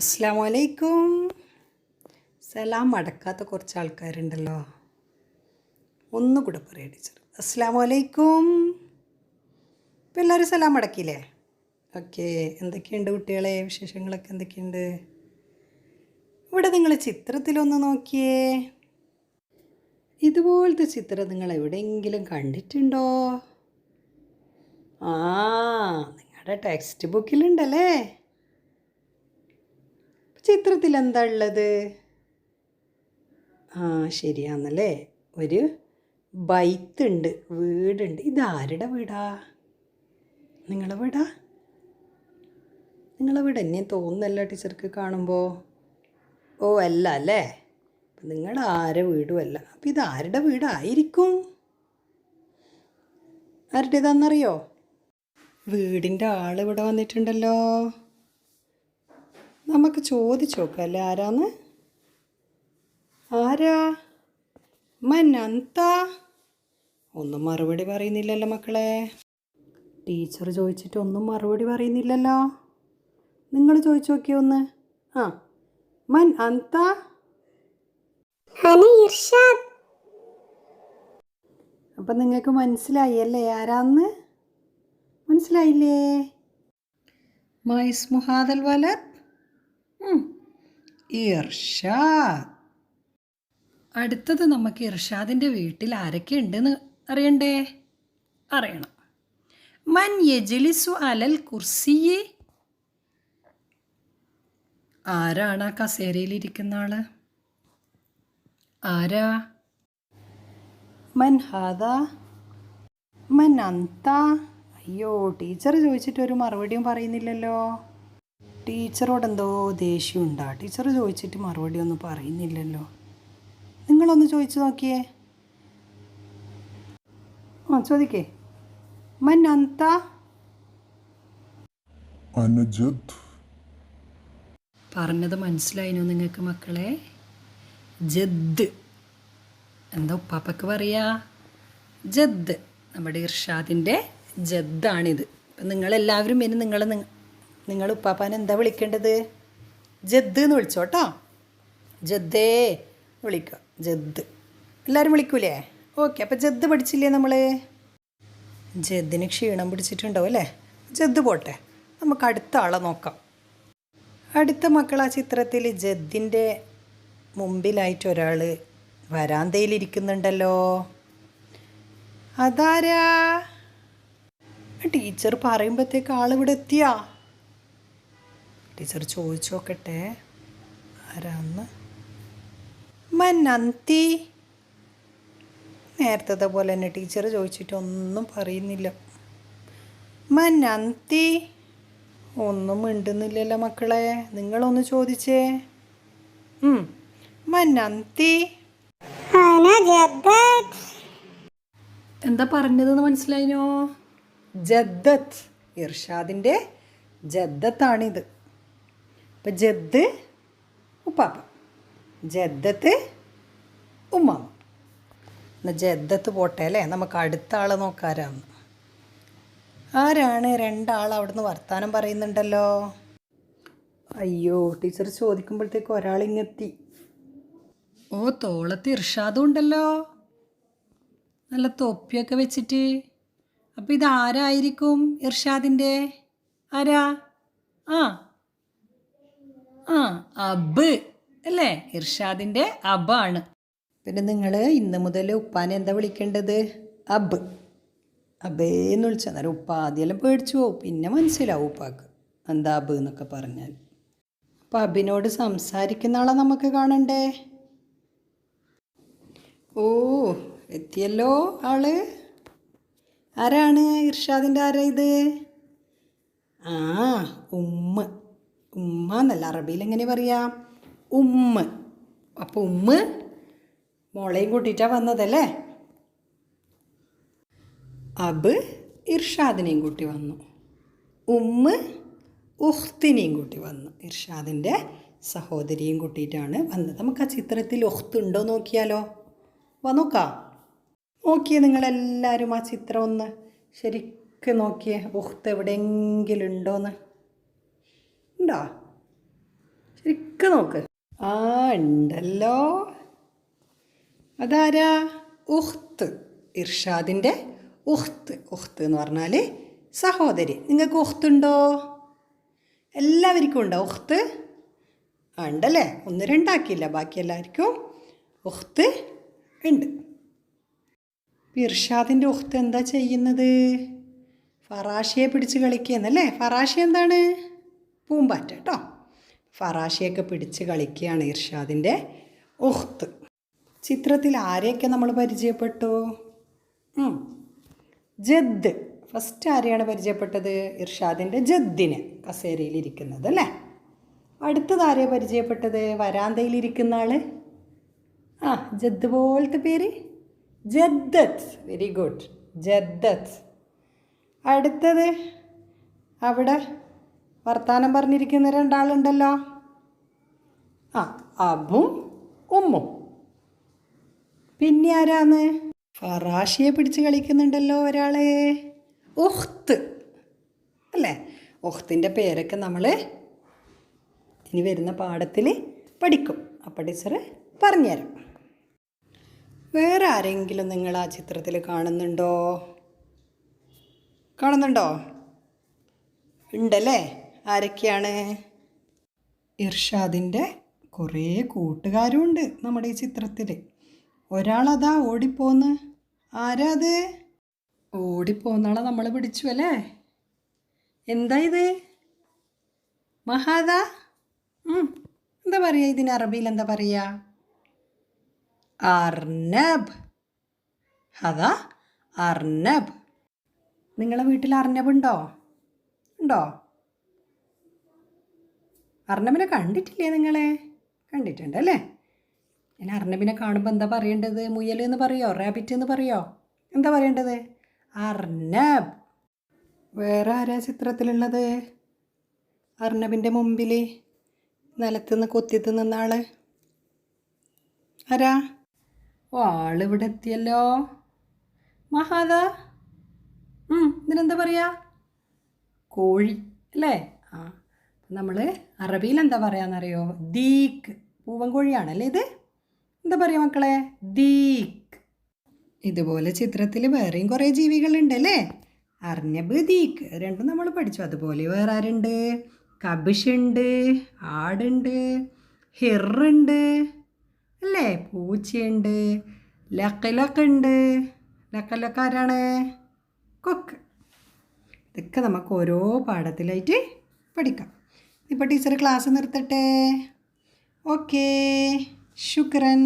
അസ്സലാമലൈക്കും. സലാം അടക്കാത്ത കുറച്ച് ആൾക്കാരുണ്ടല്ലോ. ഒന്നുകൂടെ പറയാം ടീച്ചർ. അസ്സലാമലൈക്കും. ഇപ്പം എല്ലാവരും സലാം അടക്കിയില്ലേ? ഓക്കെ. എന്തൊക്കെയുണ്ട് കുട്ടികളെ, വിശേഷങ്ങളൊക്കെ എന്തൊക്കെയുണ്ട്? ഇവിടെ നിങ്ങൾ ചിത്രത്തിലൊന്ന് നോക്കിയേ. ഇതുപോലത്തെ ചിത്രം നിങ്ങൾ എവിടെയെങ്കിലും കണ്ടിട്ടുണ്ടോ? ആ, നിങ്ങളുടെ ടെക്സ്റ്റ് ബുക്കിലുണ്ടല്ലേ. ചിത്രത്തിൽ എന്താ ഉള്ളത്? ആ, ശരിയാന്നല്ലേ. ഒരു ബൈത്തുണ്ട്, വീടുണ്ട്. ഇതാരുടെ വീടാ? നിങ്ങളെ വീടാ? നിങ്ങളെ വീട് എന്നെ തോന്നുന്നല്ലോ ടീച്ചർക്ക് കാണുമ്പോൾ. ഓ, അല്ല അല്ലേ. അപ്പം നിങ്ങൾ ആരെ വീടും അല്ല. അപ്പം ഇത് ആരുടെ വീടായിരിക്കും? ആരുടേതാണെന്നറിയോ? വീടിൻ്റെ ആൾ ഇവിടെ വന്നിട്ടുണ്ടല്ലോ. നമുക്ക് ചോദിച്ചു നോക്കാം അല്ലേ ആരാന്ന്. ആരാ? മന്നന്ത? ഒന്നും മറുപടി പറയുന്നില്ലല്ലോ മക്കളെ. ടീച്ചർ ചോദിച്ചിട്ട് ഒന്നും മറുപടി പറയുന്നില്ലല്ലോ. നിങ്ങൾ ചോദിച്ചു നോക്കിയോ ഒന്ന്. ആ, മൻ അന്ത? അപ്പം നിങ്ങൾക്ക് മനസ്സിലായി അല്ലേ ആരാന്ന്? മനസ്സിലായില്ലേ? മൈസ്മു ഹാദൽ വലത്? ഇർഷാദ്. അടുത്തത് നമുക്ക് ഇർഷാദിൻ്റെ വീട്ടിൽ ആരൊക്കെ ഉണ്ടെന്ന് അറിയണ്ടേ? അറിയണം. മൻ യജ്ലിസു അലൽ കുർസിയെ? ആരാണ് ആ കസേരയിലിരിക്കുന്ന ആള്? ആരാ? മൻ ഹാദ? മൻ അന്ത? അയ്യോ, ടീച്ചർ ചോദിച്ചിട്ട് ഒരു മറുപടിയും പറയുന്നില്ലല്ലോ. ടീച്ചറോട് എന്തോ ദേഷ്യമുണ്ടാ? ടീച്ചർ ചോദിച്ചിട്ട് മറുപടി ഒന്നും പറയുന്നില്ലല്ലോ. നിങ്ങളൊന്ന് ചോദിച്ചു നോക്കിയേ. ആ, ചോദിക്കേ. മൻ അന്ത? പറഞ്ഞത് മനസ്സിലായിനോ നിങ്ങൾക്ക് മക്കളെ? ജദ്. എന്താ ഉപ്പാപ്പക്ക് പറയാ? ജദ്. നമ്മുടെ ഇർഷാദിൻ്റെ ജദ്ദാണിത്. അപ്പം നിങ്ങളെല്ലാവരും ഇനി നിങ്ങൾ ഉപ്പാപ്പാനെ എന്താ വിളിക്കേണ്ടത്? ജദ് എന്ന് വിളിച്ചോട്ടോ. ജദ്ദേ വിളിക്കുക. ജദ്. എല്ലാവരും വിളിക്കൂലേ? ഓക്കെ. അപ്പം ജദ് പഠിച്ചില്ലേ നമ്മൾ? ജദ്ദിന് ക്ഷീണം പിടിച്ചിട്ടുണ്ടാവും അല്ലേ? ജദ് പോട്ടെ, നമുക്ക് അടുത്ത ആളെ നോക്കാം. അടുത്ത മക്കൾ ആ ചിത്രത്തിൽ ജദ്ദിൻ്റെ മുമ്പിലായിട്ട് ഒരാൾ വരാന്തയിലിരിക്കുന്നുണ്ടല്ലോ. അതാരാ? ടീച്ചർ പറയുമ്പോഴത്തേക്ക് ആളിവിടെ എത്തിയാ? ടീച്ചർ ചോദിച്ചു നോക്കട്ടെ ആരാന്ന്. മന്നന്തി. നേരത്തെ പോലെ തന്നെ ടീച്ചർ ചോദിച്ചിട്ടൊന്നും പറയുന്നില്ല. മന്നന്തി. ഒന്നും മിണ്ടുന്നില്ലല്ലോ മക്കളെ. നിങ്ങളൊന്ന് ചോദിച്ചേ. മന്നന്തി. എന്താ പറഞ്ഞതെന്ന് മനസ്സിലായിനോ? ജദ്ദത്ത്. ഇർഷാദിൻ്റെ ജദ്ദത്താണിത്. അപ്പം ജദ് ഉപ്പാപ്പ, ജദ്ദത്ത് ഉമ്മാമ. എന്നാൽ ജദ്ദത്ത് പോട്ടെ അല്ലേ. നമുക്ക് അടുത്ത ആളെ നോക്കാരാന്ന്. ആരാണ്? രണ്ടാൾ അവിടുന്ന് വർത്താനം പറയുന്നുണ്ടല്ലോ. അയ്യോ, ടീച്ചർ ചോദിക്കുമ്പോഴത്തേക്ക് ഒരാളിങ്ങെത്തി. ഓ, തോളത്ത് ഇർഷാദും ഉണ്ടല്ലോ, നല്ല തൊപ്പിയൊക്കെ വെച്ചിട്ട്. അപ്പം ഇതാരായിരിക്കും? ഇർഷാദിൻ്റെ ആരാ? ആ ആ അബ് അല്ലേ? ഇർഷാദിൻ്റെ അബാണ്. പിന്നെ നിങ്ങൾ ഇന്ന് മുതൽ ഉപ്പാനെ എന്താ വിളിക്കേണ്ടത്? അബ്. അബേന്ന് വിളിച്ചാൽ അന്നേരം ഉപ്പ ആദ്യമെല്ലാം പേടിച്ചു പോവും, പിന്നെ മനസ്സിലാവും ഉപ്പാക്ക് എന്താ അബ് എന്നൊക്കെ പറഞ്ഞാൽ. അപ്പം അബിനോട് സംസാരിക്കുന്ന ആളെ നമുക്ക് കാണണ്ടേ? ഓ, എത്തിയല്ലോ ആള്. ആരാണ്? ഇർഷാദിൻ്റെ ആരാ ഇത്? ആ, ഉമ്മ. ഉമ്മ എന്നല്ല, അറബിയിൽ എങ്ങനെ പറയാ? ഉമ്മ. അപ്പോൾ ഉമ്മ മോളെയും കൂട്ടിയിട്ടാണ് വന്നതല്ലേ. അബ് ഇർഷാദിനെയും കൂട്ടി വന്നു. ഉമ്മ ഉഖ്തിനെയും കൂട്ടി വന്നു. ഇർഷാദിൻ്റെ സഹോദരിയും കൂട്ടിയിട്ടാണ് വന്നത്. നമുക്ക് ആ ചിത്രത്തിൽ ഉഖ്ത് ഉണ്ടോ നോക്കിയാലോ? നോക്കാം. നോക്കിയേ നിങ്ങളെല്ലാവരും ആ ചിത്രം ഒന്ന് ശരിക്കും നോക്കിയേ. ഉഖ്ത് എവിടെയെങ്കിലും ഉണ്ടോയെന്ന്. ഉണ്ടോ? ശരിക്കും നോക്ക്. ആ ഉണ്ടല്ലോ. അതാരാ? ഉഖ്ത്. ഇർഷാദിൻ്റെ ഉഖ്ത്. ഉഖ്ത് എന്ന് പറഞ്ഞാൽ സഹോദരി. നിങ്ങൾക്ക് ഉഖ്തുണ്ടോ? എല്ലാവർക്കും ഉണ്ടോ ഉഖ്ത്? ഉണ്ടല്ലേ. ഒന്ന് രണ്ടാക്കിയില്ല, ബാക്കി എല്ലാവർക്കും ഉഖ്ത് ഉണ്ട്. ഇർഷാദിൻ്റെ ഉഖ്ത് എന്താ ചെയ്യുന്നത്? ഫറാഷിയെ പിടിച്ച് കളിക്കുകയെന്നല്ലേ. ഫറാഷി എന്താണ്? പൂമ്പാറ്റ കേട്ടോ. ഫറാഷിയൊക്കെ പിടിച്ച് കളിക്കുകയാണ് ഇർഷാദിൻ്റെ ഉഖ്ത്. ചിത്രത്തിൽ ആരെയൊക്കെ നമ്മൾ പരിചയപ്പെട്ടു? ജദ്. ഫസ്റ്റ് ആരെയാണ് പരിചയപ്പെട്ടത്? ഇർഷാദിൻ്റെ ജദ്ദിനെ, കസേരയിലിരിക്കുന്നത് അല്ലേ. അടുത്തത് ആരെയാണ് പരിചയപ്പെട്ടത്? വരാന്തയിലിരിക്കുന്ന ആൾ. ജദ് പോലത്തെ പേര് ജദ്ദത്ത്. Very good, ജദ്ദത്ത്. അടുത്തത് അവിടെ വർത്താനം പറഞ്ഞിരിക്കുന്ന രണ്ടാളുണ്ടല്ലോ. അബും ഉമ്മും. പിന്നെ ആരാന്ന്? ഫറാഷിയെ പിടിച്ച് കളിക്കുന്നുണ്ടല്ലോ ഒരാൾ. ഉഖ്ത് അല്ലേ. ഉഖ്തിൻ്റെ പേരൊക്കെ നമ്മൾ ഇനി വരുന്ന പാഠത്തിൽ പഠിക്കും. അപ്പോൾ ടീച്ചർ പറഞ്ഞുതരാം. വേറെ ആരെങ്കിലും നിങ്ങൾ ആ ചിത്രത്തിൽ കാണുന്നുണ്ടോ? കാണുന്നുണ്ടോ? ഉണ്ടല്ലേ. ആരൊക്കെയാണ്? ഇർഷാദിൻ്റെ കുറേ കൂട്ടുകാരും ഉണ്ട് നമ്മുടെ ഈ ചിത്രത്തിൽ. ഒരാളതാ ഓടിപ്പോന്ന്. ആരാ അത്? ഓടിപ്പോന്നാളെ നമ്മൾ പിടിച്ചു അല്ലേ. എന്താ ഇത്? മഹാദ. എന്താ പറയുക ഇതിന്? അറബിയിൽ എന്താ പറയുക? അർനബ്. അതാ അർനബ്. നിങ്ങളെ വീട്ടിൽ അർനബ് ഉണ്ടോ? അർനബിനെ കണ്ടിട്ടില്ലേ നിങ്ങളെ? കണ്ടിട്ടുണ്ടല്ലേ. ഞാൻ അർനബിനെ കാണുമ്പോൾ എന്താ പറയേണ്ടത്? മുയൽ എന്ന് പറയോ? റാബിറ്റ് എന്ന് പറയോ? എന്താ പറയേണ്ടത്? അർനബ്. വേറെ ആരാ ചിത്രത്തിലുള്ളത്? അർനബിൻ്റെ മുമ്പിൽ നിലത്തുനിന്ന് കൊത്തി തിന്നുന്ന ആള് ആരാ? ആളിവിടെ എത്തിയല്ലോ. മഹാദ. ഇതിനെന്താ പറയുക? കോഴി അല്ലേ. നമ്മൾ അറബിയിൽ എന്താ പറയാന്നറിയോ? ദീക്ക്. പൂവൻ കോഴിയാണല്ലേ ഇത്. എന്താ പറയുക മക്കളെ? ദീക്ക്. ഇതുപോലെ ചിത്രത്തിൽ വേറെയും കുറേ ജീവികളുണ്ടല്ലേ. അർനബ്, ദീക്ക് രണ്ടും നമ്മൾ പഠിച്ചു. അതുപോലെ വേറെ ആരുണ്ട്? കബിഷുണ്ട്, ആടുണ്ട്, ഹിറുണ്ട് അല്ലേ, പൂച്ചയുണ്ട്, ലക്കലക്കുണ്ട്. ലക്കലക്ക ആരാണ്? കൊക്ക്. ഇതൊക്കെ നമുക്ക് ഓരോ പാഠത്തിലായിട്ട് പഠിക്കാം. ഇപ്പോൾ ടീച്ചർ ക്ലാസ് നിർത്തട്ടെ. ഓക്കേ, ശുക്രൻ.